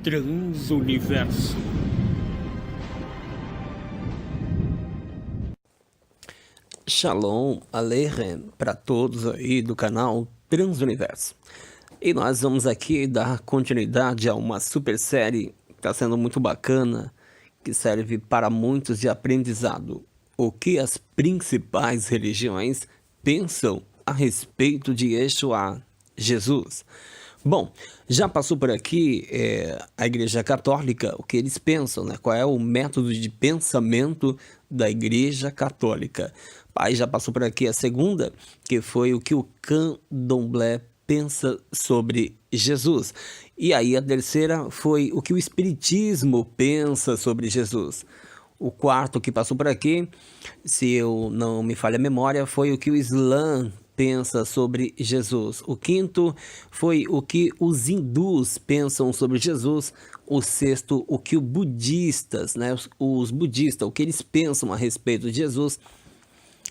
Transuniverso. Shalom Aleichem para todos aí do canal Transuniverso. E nós vamos aqui dar continuidade a uma super série que está sendo muito bacana, que serve para muitos de aprendizado. O que as principais religiões pensam a respeito de Yeshua, Jesus. Bom, já passou por aqui a Igreja Católica, o que eles pensam, né? Qual é o método de pensamento da Igreja Católica. Aí já passou por aqui a segunda, que foi o que o Candomblé pensa sobre Jesus. E aí a terceira foi o que o Espiritismo pensa sobre Jesus. O quarto que passou por aqui, se eu não me falha a memória, foi o que o Islã pensa sobre Jesus. O quinto foi o que os hindus pensam sobre Jesus. O sexto, o que os budistas, né, os budistas, o que eles pensam a respeito de Jesus.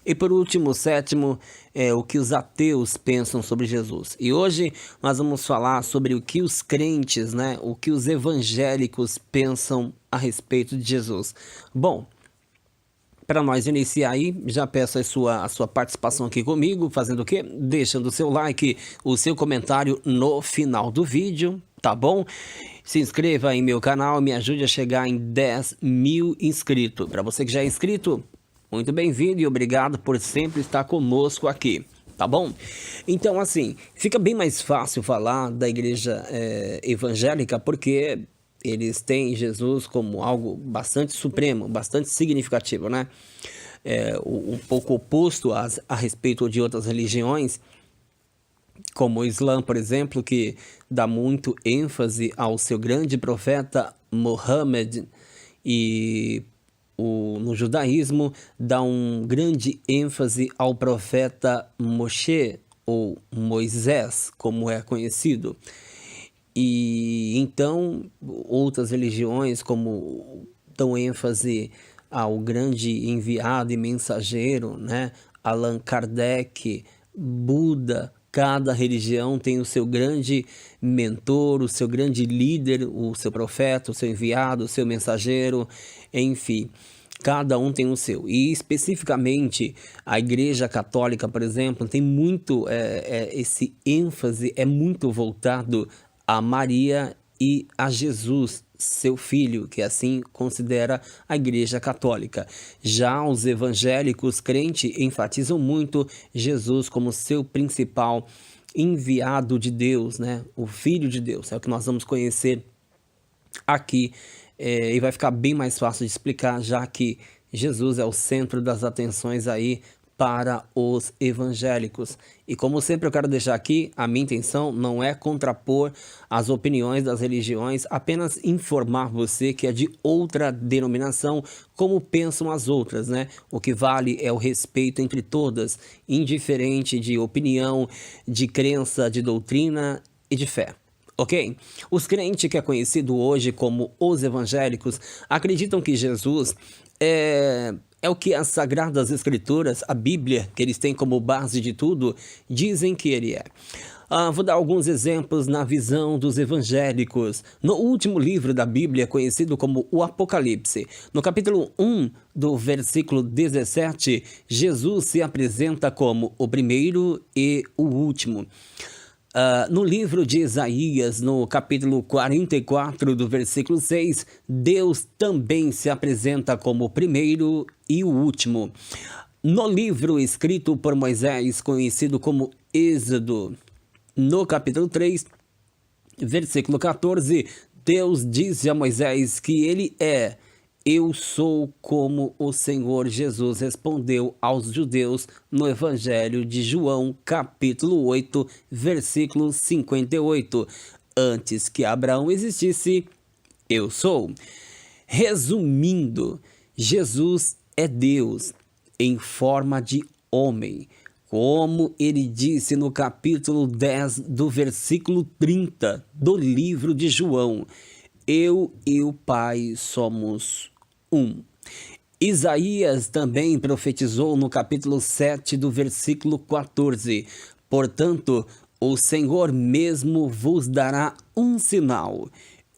E por último, o sétimo, é o que os ateus pensam sobre Jesus. E hoje nós vamos falar sobre o que os crentes, né, o que os evangélicos pensam a respeito de Jesus. Bom, para nós iniciar aí, já peço a sua participação aqui comigo, fazendo o quê? Deixando o seu like, o seu comentário no final do vídeo, tá bom? Se inscreva em meu canal, me ajude a chegar em 10 mil inscritos. Para você que já é inscrito, muito bem-vindo e obrigado por sempre estar conosco aqui, tá bom? Então, assim, fica bem mais fácil falar da igreja evangélica porque eles têm Jesus como algo bastante supremo, bastante significativo, né? Um pouco oposto a respeito de outras religiões, como o Islã, por exemplo, que dá muito ênfase ao seu grande profeta Muhammad, e no judaísmo dá um grande ênfase ao profeta Moshe, ou Moisés, como é conhecido. E então outras religiões como dão ênfase ao grande enviado e mensageiro, né? Allan Kardec, Buda. Cada religião tem o seu grande mentor, o seu grande líder, o seu profeta, o seu enviado, o seu mensageiro, enfim. Cada um tem o seu. E especificamente a Igreja Católica, por exemplo, tem muito esse ênfase, é muito voltado a Maria e a Jesus, seu filho, que assim considera a Igreja Católica. Já os evangélicos crentes enfatizam muito Jesus como seu principal enviado de Deus, né? O Filho de Deus, é o que nós vamos conhecer aqui, e vai ficar bem mais fácil de explicar, já que Jesus é o centro das atenções aí para os evangélicos. E como sempre eu quero deixar aqui, a minha intenção não é contrapor as opiniões das religiões, apenas informar você que é de outra denominação, como pensam as outras, né? O que vale é o respeito entre todas, indiferente de opinião, de crença, de doutrina e de fé. Ok? Os crentes, que é conhecido hoje como os evangélicos, acreditam que Jesus é o que as Sagradas Escrituras, a Bíblia, que eles têm como base de tudo, dizem que ele é. Vou dar alguns exemplos na visão dos evangélicos. No último livro da Bíblia, conhecido como o Apocalipse, no capítulo 1, do versículo 17, Jesus se apresenta como o primeiro e o último. No livro de Isaías, no capítulo 44, do versículo 6, Deus também se apresenta como o primeiro e o último. No livro escrito por Moisés, conhecido como Êxodo, no capítulo 3, versículo 14, Deus disse a Moisés que ele Eu sou como o Senhor Jesus respondeu aos judeus no Evangelho de João, capítulo 8, versículo 58. Antes que Abraão existisse, eu sou. Resumindo, Jesus é Deus em forma de homem, como ele disse no capítulo 10 do versículo 30 do livro de João. Eu e o Pai somos um. Isaías também profetizou no capítulo 7 do versículo 14. Portanto, o Senhor mesmo vos dará um sinal.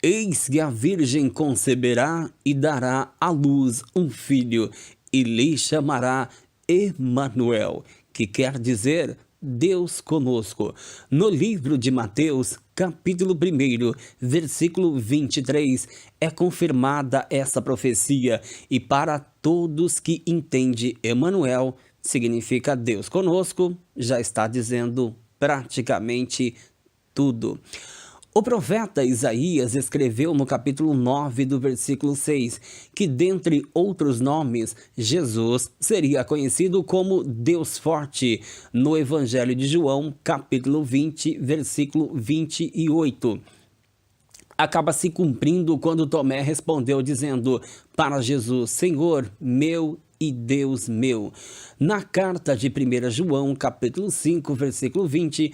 Eis que a Virgem conceberá e dará à luz um filho, e lhe chamará Emanuel, que quer dizer Deus conosco. No livro de Mateus, capítulo 1, versículo 23, é confirmada essa profecia, e para todos que entendem, Emanuel significa Deus conosco, já está dizendo praticamente tudo. O profeta Isaías escreveu no capítulo 9 do versículo 6 que, dentre outros nomes, Jesus seria conhecido como Deus Forte, no Evangelho de João, capítulo 20, versículo 28. Acaba se cumprindo quando Tomé respondeu dizendo para Jesus: Senhor meu e Deus meu. Na carta de 1 João, capítulo 5, versículo 20,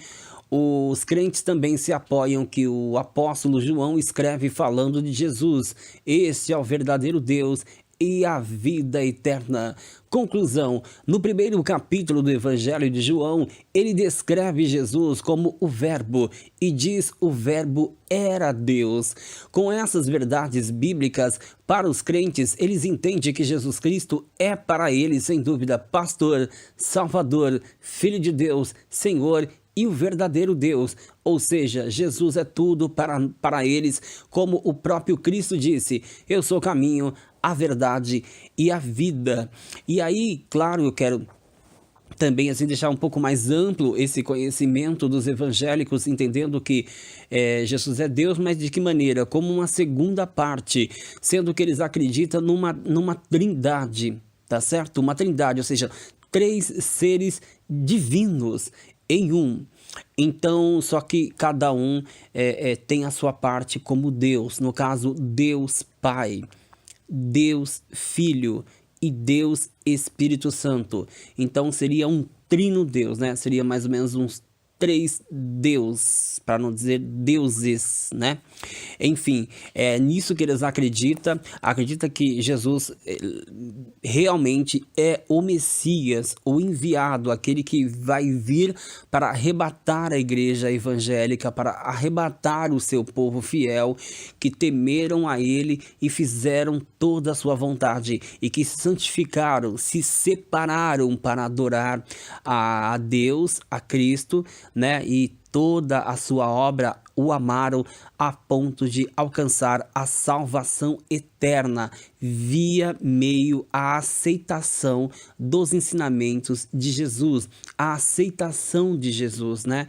os crentes também se apoiam que o apóstolo João escreve falando de Jesus. Este é o verdadeiro Deus e a vida eterna. Conclusão: no primeiro capítulo do Evangelho de João, ele descreve Jesus como o Verbo e diz o Verbo era Deus. Com essas verdades bíblicas, para os crentes, eles entendem que Jesus Cristo é para eles, sem dúvida, pastor, salvador, filho de Deus, Senhor e o verdadeiro Deus, ou seja, Jesus é tudo para eles, como o próprio Cristo disse: eu sou o caminho, a verdade e a vida. E aí, claro, eu quero também assim deixar um pouco mais amplo esse conhecimento dos evangélicos, entendendo que Jesus é Deus, mas de que maneira? Como uma segunda parte, sendo que eles acreditam numa trindade, tá certo? Uma trindade, ou seja, 3 seres divinos em um. Então, só que cada um tem a sua parte como Deus, no caso, Deus Pai, Deus Filho e Deus Espírito Santo. Então seria um trino Deus, né? Seria mais ou menos uns 3 deuses, para não dizer deuses, né? Enfim, é nisso que eles acreditam. Acredita que Jesus realmente é o Messias, o enviado, aquele que vai vir para arrebatar a igreja evangélica, para arrebatar o seu povo fiel, que temeram a ele e fizeram toda a sua vontade, e que se santificaram, se separaram para adorar a Deus, a Cristo, né? E toda a sua obra o amaram a ponto de alcançar a salvação eterna via meio à aceitação dos ensinamentos de Jesus, a aceitação de Jesus, né?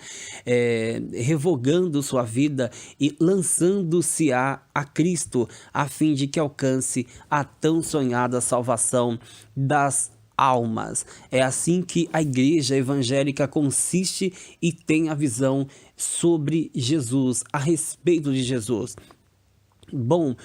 Revogando sua vida e lançando-se a Cristo, a fim de que alcance a tão sonhada salvação das almas. É assim que a igreja evangélica consiste e tem a visão sobre Jesus, a respeito de Jesus. Bom,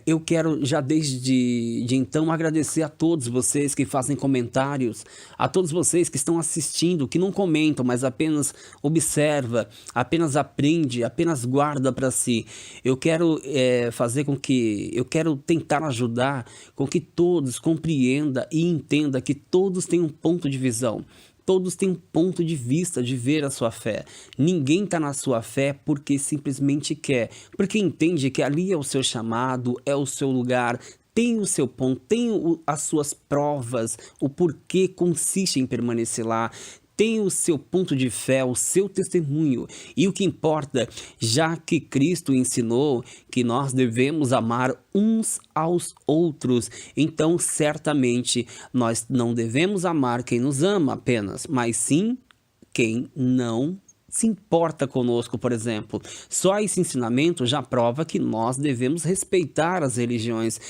eu quero já desde então agradecer a todos vocês que fazem comentários, a todos vocês que estão assistindo, que não comentam, mas apenas observa, apenas aprende, apenas guarda para si. Eu quero eu quero tentar ajudar com que todos compreendam e entendam que todos têm um ponto de visão. Todos têm um ponto de vista de ver a sua fé. Ninguém está na sua fé porque simplesmente quer, porque entende que ali é o seu chamado, é o seu lugar, tem o seu ponto, tem as suas provas, o porquê consiste em permanecer lá. Tem o seu ponto de fé, o seu testemunho. E o que importa, já que Cristo ensinou que nós devemos amar uns aos outros, então certamente nós não devemos amar quem nos ama apenas, mas sim quem não se importa conosco, por exemplo. Só esse ensinamento já prova que nós devemos respeitar as religiões,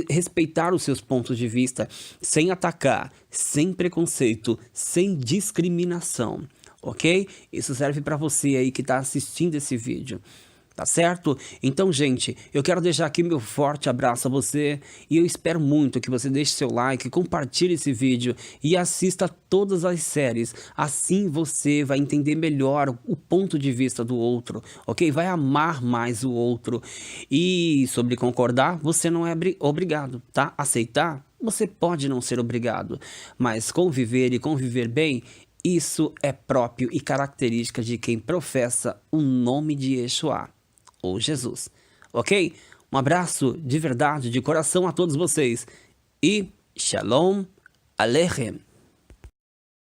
respeitar os seus pontos de vista, sem atacar, sem preconceito, sem discriminação, ok? Isso serve para você aí que está assistindo esse vídeo. Tá certo? Então, gente, eu quero deixar aqui meu forte abraço a você e eu espero muito que você deixe seu like, compartilhe esse vídeo e assista todas as séries. Assim você vai entender melhor o ponto de vista do outro, ok? Vai amar mais o outro. E sobre concordar, você não é obrigado, tá? Aceitar, você pode não ser obrigado, mas conviver e conviver bem, isso é próprio e característica de quem professa o nome de Yeshua. ou Jesus. Ok? Um abraço de verdade, de coração a todos vocês. E Shalom Aleichem.